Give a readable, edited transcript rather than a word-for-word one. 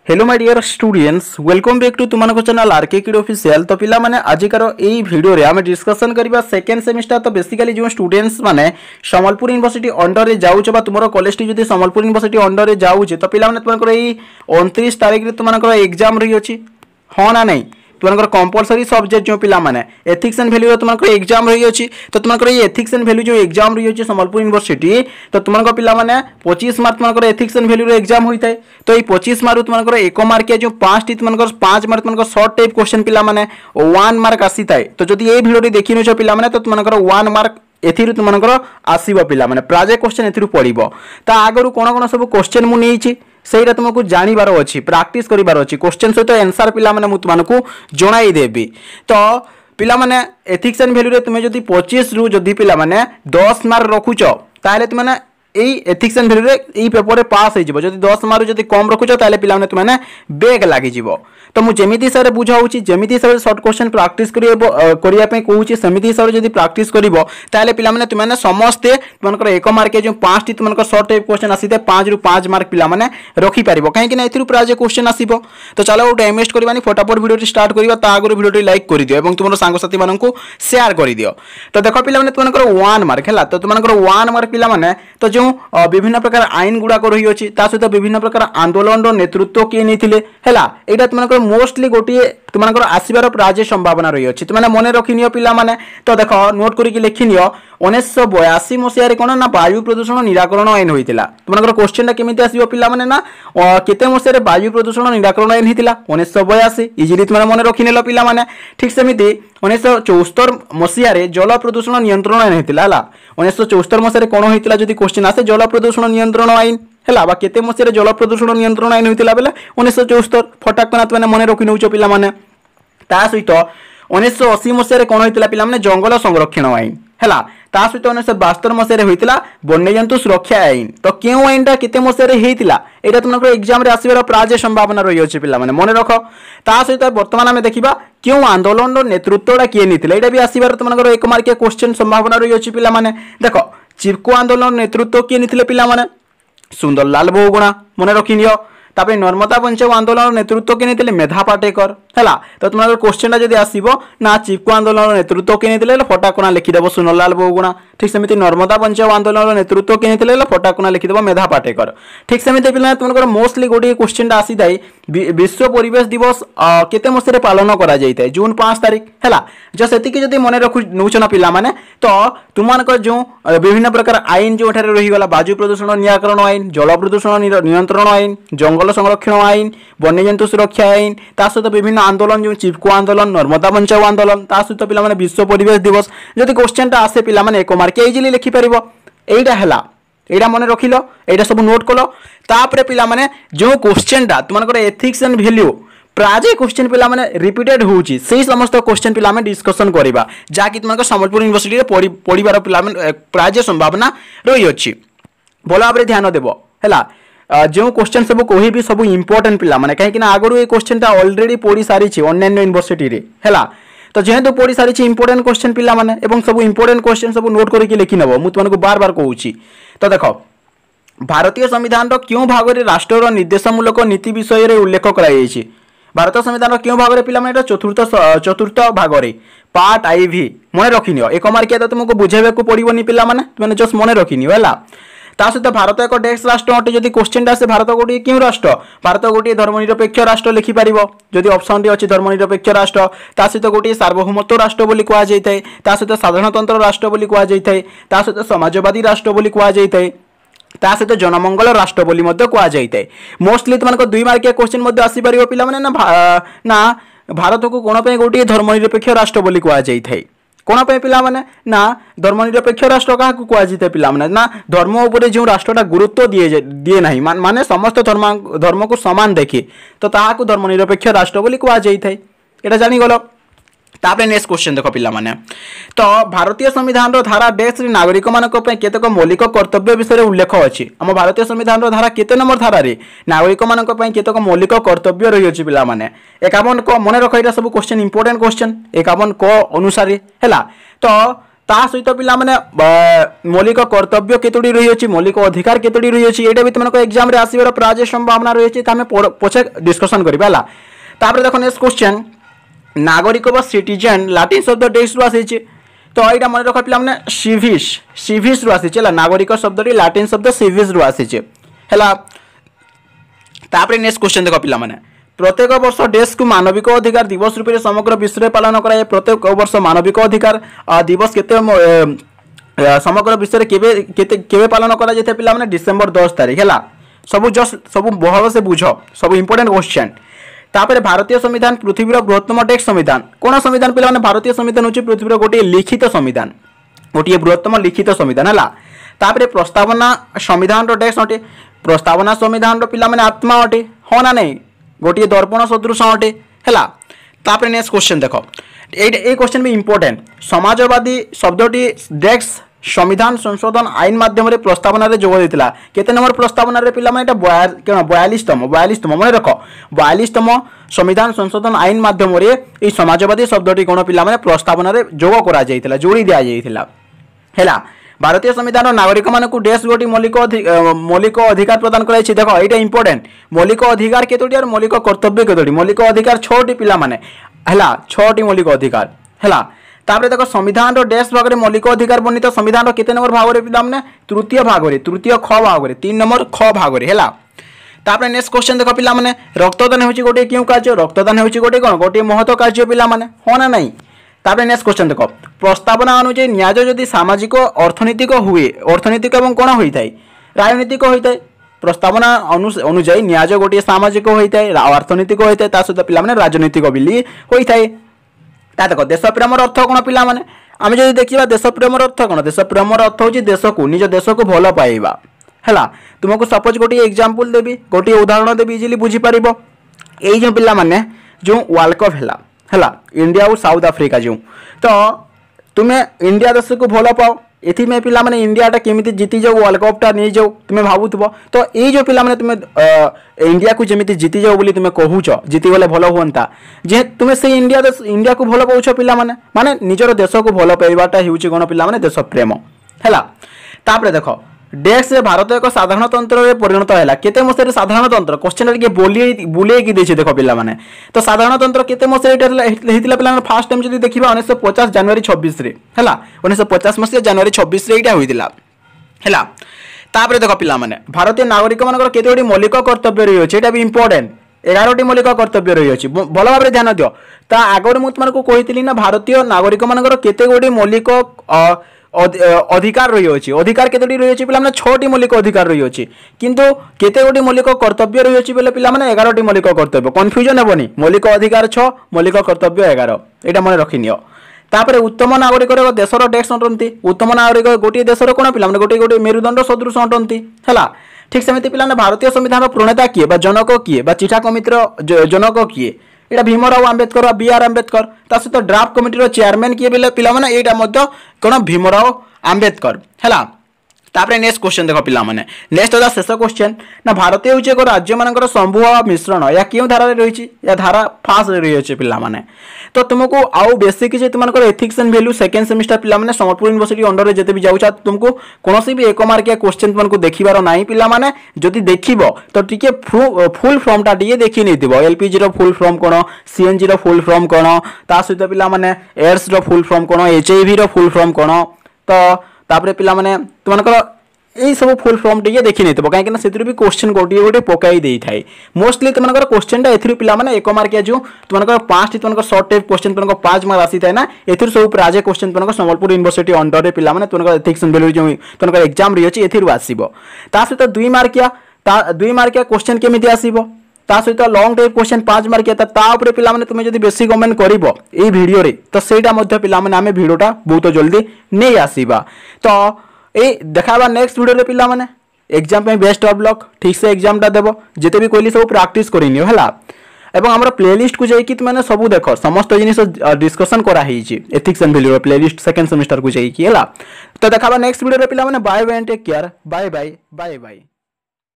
Hello my dear students welcome back to तुमको channel RK kid official. तो पिला माने आजिकार एई वीडियो रे आमे डिस्कशन करबा सेकंड सेमिस्टर। तो बेसिकली जो स्टूडेंट्स माने संबलपुर यूनिवर्सिटी अंडर रे जाउछ बा तुमरो कॉलेज टी जदी संबलपुर यूनिवर्सिटी अंडर रे जाउछ तो पिला माने तुमको एई 29 तारिख रे तुमको एग्जाम रही अछि हां ना नहीं तुमको कंपलसरी सब्जेक्ट जो पिला माने एथिक्स एंड वैल्यू तुमको एग्जाम रही अछि। तो तुमको ये एथिक्स एंड वैल्यू जो एग्जाम रही अछि संबलपुर यूनिवर्सिटी तो तुमको पिला माने 25 मार्क तुमको एथिक्स एंड वैल्यू रे एग्जाम होइतै। तो ये 25 मार्क तुमको 1 मार्क जो 5 टी तुमको 5 मार्क तुमको शॉर्ट टाइप क्वेश्चन पिला माने 1 मार्क आसीतै। तो जदी ए वीडियो देखिनो छ पिला माने तो तुमको 1 मार्क एथिरु तुमको आसीबो पिला माने प्राजे क्वेश्चन एथिरु पड़िबो। ता आगरु कोन कोन सब क्वेश्चन मु नेइछि सेटा तुमको जानिबार अछि प्रैक्टिस करिबार अछि क्वेश्चन सहित आंसर पिला माने मु तुमको जणाई देबी। तो पिला माने एथिक्स एंड वैल्यू रे तुमे जदी 25 रु जदी पिला माने 10 मार्क रखुछ ताले तुम माने एई एथिक्स एंड वैल्यू रे एई पेपर रे पास हो जिवो। जदी 10 मार्क जदी कम रखुछ ताले पिला माने तुम माने बैग लागि जिवो। तो मु जेमिति सर बुझाउछि जेमिति हिसाब शॉर्ट क्वेश्चन प्रैक्टिस करिया पे कहूछि सेमिति हिसाब जदी प्रैक्टिस करिवो ताले पिला माने तुम माने समस्ते तुमनकर 1 मार्क जो 5 टी तुमनकर शॉर्ट टाइप क्वेश्चन आसीते 5 रु 5 मार्क पिला माने रखि पारिबो काहे कि ना एथिरु प्राय क्वेश्चन आसीबो। तो चलो टाइम वेस्ट करबानी फटाफट वीडियो स्टार्ट करिबा ता आगु वीडियो लाइक करि दियो एवं तुमरो सांग साथी माननकु शेयर करि दियो। तो देखो पिला माने तुमनकर 1 मार्क हैला तो तुमनकर 1 मार्क पिला माने तो जो विभिन्न प्रकार आईन गुडा को रही अछि ता सहित विभिन्न प्रकार आंदोलन रो नेतृत्व के नेथिले हैला एटा तुमनकर मोस्टली गोटी तुमनकर आसीबार प्राय संभावना रही अछि तुमने मने रखिनियो पिला माने। तो देखो नोट करिकि लिखिनियो 1982 मसिया रे कोन ना वायु प्रदूषण निराकरण आईन होइतिला। तुमनकर क्वेश्चन केमिति आसीबो पिला माने ना केते मसिया रे वायु प्रदूषण निराकरण आईन हितिला 1982 इजिली तुमने मने रखिनेलो पिला माने। ठीक सेमिति 1974 मसिया रे जल प्रदूषण नियंत्रण आईन हितिला हला 1974 मसिया रे कोन होइतिला जदी क्वेश्चन आसे जल प्रदूषण नियंत्रण आईन हैला बा केते मसिया रे जल प्रदूषण नियंत्रण आईन होइतिला बेले 1974 फटाकना तुमने मने रखि नउचो पिला माने। ता सहित 1980 मसिया रे कोन होइतिला पिला माने जंगल संरक्षण आईन हैला ता सहित 1972 मसिया रे होइतिला वन्यजंतु सुरक्षा आईन। तो केउ आईनटा केते मसिया रे हेइतिला एटा तुमको एग्जाम रे आसीबार प्राय संभावना रही अछि पिला माने मने रखो। ता सहित वर्तमान में देखिबा केउ आंदोलन रो नेतृत्वडा किए नितिला एटा भी आसीबार तुमको 1 मार्क क्वेश्चन संभावना रही अछि पिला माने। देखो चिपको आंदोलन नेतृत्व किए नितिले पिला माने सुंदरलाल बहुगुणा मने रखिनियो। तापरे नर्मदा बंचाओ आंदोलन नेतृत्व के नेतिले मेधा पाटेकर हैला। तो तुमरा क्वेश्चन जदी आसीबो ना चिपको आंदोलन नेतृत्व के नेतिले फटाकना लिखि देबो सुंदरलाल बहुगुणा। ठीक सेमिति नर्मदा बंचाओ आंदोलन नेतृत्व के नेतिले फटाकना लिखि देबो मेधा पाटेकर। ठीक सेमिति पिला तुमकर मोस्टली गोटी क्वेश्चन आसी दाई विश्व परिवेश दिवस केते मसिया पालन करा जाइतै जून 5 तारिख हैला। जो सेति के जदी मने रखु नउचना पिला माने तो तुमनकर जो विभिन्न प्रकार आईन जो एठारे रही गला वायु प्रदूषण निराकरण आईन जल प्रदूषण नियंत्रण आईन जंगल संरक्षण आईन वन्यजंतु सुरक्षा आईन ता सहित विभिन्न आंदोलन जो चिपको आंदोलन नर्मदा बंचाओ आंदोलन ता सहित पिला माने विश्व परिवेश दिवस जदी क्वेश्चन टा आसे पिला माने 1 मार्क इजिली लिखि परिबो एइडा हैला एइडा मने रखिलो एइडा सब नोट कलो। तापरे पिला माने जो क्वेश्चन टा तुमनकर एथिक्स एंड वैल्यू प्राजे क्वेश्चन पिला माने रिपीटेड होउची सेही समस्त क्वेश्चन पिला माने डिस्कशन करिबा जाकि तुमनकर संबलपुर यूनिवर्सिटी रे पढिबार पिला माने प्राजे संभावना रही अछि बोला आपरे ध्यान देबो हैला। जो क्वेश्चन सब कोही भी सब इंपोर्टेंट पिला माने काहे कि ना आगरु ए क्वेश्चन ता ऑलरेडी पढि सारी छी अन्य यूनिवर्सिटी रे हैला। तो जेहेतु पढि सारी छी इंपोर्टेंट क्वेश्चन पिला माने एवं सब इंपोर्टेंट क्वेश्चन सब नोट करिकि लिखि नबो मु तुमनको बार बार कहूची। तो देखो भारतीय संविधान रो क्यों भाग रे राष्ट्र रो निर्देशमूलक नीति विषय रे उल्लेख कराई छी भारत संविधान रो क्यों भाग रे पिला माने चतुर्थ भाग रे पार्ट आईवी मने रखिनियो 1 मार्क या तुमको बुझेबे को पड़िबोनी पिला माने जस्ट मने रखिनियो हैला। ता सहित भारत एक डेक्स राष्ट्र अटे जदि क्वेश्चन आसे भारत गोटे क्यों राष्ट्र भारत गोटे धर्मनिरपेक्ष राष्ट्र लिखि पारिबो जदि ऑप्शन टी अछि धर्मनिरपेक्ष राष्ट्र ता सहित गोटे सार्वभौमत्व राष्ट्र बोली कुआ जाइतै ता सहित साधारणतंत्र राष्ट्र बोली कुआ जाइतै ता सहित समाजवादी राष्ट्र बोली कुआ जाइतै ता सहित जनमंगल राष्ट्र बोली मध्य कुआ जाइतै। मोस्टली तुमनको 2 मार्क क्वेश्चन मध्य आसी पारिबो पिला माने ना भारत को कोन पे गोटे धर्मनिरपेक्ष राष्ट्र बोली कुआ जाइतै कोन पे पिला माने ना धर्मनिरपेक्ष राष्ट्र का कुआ जिते पिला माने ना धर्म ऊपर जो राष्ट्रटा गुरुत्व दिए नाही माने समस्त धर्म को समान देखि तो ताहा को धर्मनिरपेक्ष राष्ट्र बोली कुआ जाइतै एटा जानि गलो। तापरे नेक्स्ट क्वेश्चन देखो पिला माने तो भारतीय संविधान रो धारा देश रे नागरिक मानक पे केतक मौलिक कर्तव्य विषय उल्लेख अछि हम भारतीय संविधान रो धारा केते नंबर धारा रे नागरिक मानक पे केतक मौलिक कर्तव्य रही अछि पिला माने 51 को मने रखो एटा सब क्वेश्चन इंपोर्टेंट क्वेश्चन 51 को अनुसार हैला। तो ता सहित पिला माने मौलिक कर्तव्य केतोडी रही अछि मौलिक अधिकार केतोडी रही अछि एटा भी तुमको एग्जाम रे आसीबार प्राय संभावना रही अछि त हम पछे डिस्कशन करबा हला। तापर देखो नेक्स्ट क्वेश्चन नागरिक व सिटीजन लाटिन शब्द डेक्स रु आसी अछि तो एटा मन रख पिला माने सिविस रु आसी छला नागरिक शब्द रे लाटिन शब्द सिविस रु आसी छै हला। तापर नेक्स्ट क्वेश्चन देखो पिला माने प्रत्येक वर्ष देश को मानविक अधिकार दिवस रूप में समग्र विश्व में पालन कराए प्रत्येक वर्ष मानविक अधिकार दिवस केते समग्र विश्व में केवे पालन करा जेते पिला माने डिसेंबर 10 तारिख है सब जस्ट सब बहुत से बुझ सब इंपोर्टेंट क्वेश्चन। तापर भारतीय संविधान पृथ्वीर बृहत्तम टेक्स्ट संविधान कौन संविधान पिला माने भारतीय संविधान होची पृथ्वीर गोटे लिखित संविधान गोटे बृहत्तम लिखित संविधान है। तापर प्रस्तावना संविधान टेक्स्ट अटे प्रस्तावना संविधान पिला माने आत्मा अटे हाँ ना नहीं गोटे दर्पण सदृश अटे है। तापर नेक्स्ट क्वेश्चन देख ये क्वेश्चन भी इंपोर्टेंट समाजवादी शब्दटी डेक्स संविधान संशोधन आईन माध्यम प्रस्तावना जोग देता केते नंबर प्रस्तावना पिला माने 42तम मन रख 42तम संविधान संशोधन आईन माध्यम समाजवादी शब्दटी कौन पिला माने प्रस्तावना जोग करा जायतिला जोड़ी दिया जायतिला है। भारतीय संविधान नागरिक मानक देश गोटी मौलिक अधिकार प्रदान कर देख ये इंपोर्टेंट मौलिक अधिकार केतोटी और मौलिक कर्तव्य केतोटी मौलिक अधिकार 6टी पिला माने हला 6टी मौलिक अधिकार हला। तापर देख संविधान देश भाग में मौलिक अधिकार वर्णित संविधान केते नंबर भाग में पिला माने तृतीय ख भाग 3 नंबर ख भाग है। तापर नेक्स्ट क्वेश्चन देख पिला माने रक्तदान होची गोटे क्यों कार्य रक्तदान होची गोटे कौन गोटे महत्व कार्य पिला माने हाँ ना नहीं। तापर नेक्स्ट क्वेश्चन देख प्रस्तावना अनुଯାयी न्याय जदि सामाजिक अर्थनैतिक हुए अर्थनैतिक एवं कौन होता है राजनीतिक होता है प्रस्तावना अनुଯାयी न्याय गोटे सामाजिक होता है अर्थनैतिक होता है सहित पिला माने राजनीतिक बिली होता है। देख देश प्रेमर अर्थ कौन पिला माने आम जब देखा देश प्रेमर अर्थ कौन देश प्रेमर अर्थ हूँ देश को निज देश को भल पाइबा है। तुमको सपोज गोटे एग्जांपल देवी गोटे उदाहरण देवी इजिली बुझीपर यही जो पिला माने जो वर्ल्ड कप है इंडिया और साउथ अफ्रीका जो तो तुम्हें इंडिया देश को भल पाओ एथि पिला माने इंडिया टा केमिति जीति जाओ वर्ल्ड कप टा नहीं जाओ तुम्हें भावुथबो तो ये जो पिला माने तुम्हें इंडिया को जमिति जीति जाओ बोली तुम्हें कहूच जीति गले भल हुंता जे तुम्हें से इंडिया को भल पाउछ पिला माने निजर देश को भल पाइबाटा हेउची कोन पिला माने देश प्रेम हैला। तापर देखो डेक्स रे भारत एक साधारण तंत्र रे परिणत हैला केते मसरे साधारण तंत्र क्वेश्चन रे बुले की देछि देखो पिला माने तो साधारण तंत्र केते मसरे हेतिला पिला माने फर्स्ट टाइम जदी देखिबा 1950 जनवरी 26 रे हैला 1950 मसिया जनवरी 26 रे इटा होइदिला हैला। तापर देखो पिला माने भारतीय नागरिक मानकर केते गोटी मौलिक कर्तव्य रही अछि एटा भी इंपोर्टेंट 11टी मौलिक कर्तव्य रही अछि भल भाबरे ध्यान दियो ता आगर मु तुमको कहितली ना भारतीय नागरिक मानकर केते गोटी मौलिक अधिकार रही अछि अधिकार केतोटी रही अछि पिला माने 6टी मौलिक अधिकार रही अछि किंतु केते गोटी मौलिक कर्तव्य रही अछि बेले पिला माने 11टी मौलिक कर्तव्य कंफ्यूजन हेबनी मौलिक अधिकार 6 मौलिक कर्तव्य 11 एटा मन रखिनियो। तापर उत्तम नागरिक देशर डेक्स अटंती उत्तम नागरिक गोटे देशर कोन पिला माने गोटे गोटे मेरुदंड सदृश अटंती हैला। ठीक सेमती पिला भारतीय संविधान प्रणेता किए बा जनक किए बा चिठा कमिटीर जनक किए एटा भीमराव आंबेडकर बी.आर. आंबेडकर ता सहित ड्राफ्ट कमिटीर चेयरमैन किए बेले पिला माने एटा मध्य कोन भीमराव आंबेडकर हैला। तापर नेक्स्ट क्वेश्चन देखो पिला माने नेक्स्ट होता शेष क्वेश्चन ना भारतीय होचे एक राज्य मानकर समूह मिश्रण या क्यों धारा रे रहिछि या धारा 5 रे रही अछि पिला माने तो तुमको आउ बेसिक जे तुमनकर ethics and value second semester पिला माने संबलपुर यूनिवर्सिटी अंडर रे जते भी जाउछा तुमको कोनोसी भी एक मार्किया क्वेश्चन तुमको देखिबार नाही पिला माने जदि देखिबो तो टिके फुल फॉर्म टा टिके देखि नै दिबो एलपीजी रो फुल फॉर्म कोन सीएनजी रो फुल फॉर्म कोन ता सहित पिला माने एड्स रो फुल फॉर्म कोन एचआईवी रो फुल फॉर्म कोन तो तापर पिला माने तुमनकर यही सब फुल फॉर्म टिके देखि नै तबो काहे कि से भी क्वेश्चन गोटी गोटी पकाई देई थाए मोस्टली तुमनकर क्वेश्चन टा एथि पिला माने एक मार्किया जो तुमनकर 5 टी तुमनकर शॉर्ट टाइप क्वेश्चन तुमनकर 5 मार्क आसी थाए ना एथि सब प्राजे क्वेश्चन तुमनकर संबलपुर यूनिवर्सिटी अंडर रे पिला माने तुमनकर एथिक्स एंड वैल्यू जो तुमनकर एग्जाम रि अछि एथि आसीबो ता सहित 2 मार्किया क्वेश्चन केमिति आसीबो ता सहित लॉन्ग टाइप क्वेश्चन 5 मार्किया ता ऊपर पिला माने तुमे जदी बेसिक कमेंट करिवो ए वीडियो रे तो सेटा मध्ये पिला माने हमें वीडियोटा बहुत जल्दी नै आसीबा तो ए देखाबा नेक्स्ट वीडियो रे पिला माने एग्जाम पे बेस्ट ऑफ लक ठीक से एग्जाम टा देबो जेते भी कोइली सब प्रैक्टिस करिनियो हला एवं हमर प्लेलिस्ट को जाई कि माने सब देखो समस्त जिनिस डिस्कशन करा ही छी ethics and value playlist second semester को जाई कि हला तो देखाबा नेक्स्ट वीडियो रे पिला माने bye bye take care bye bye bye bye.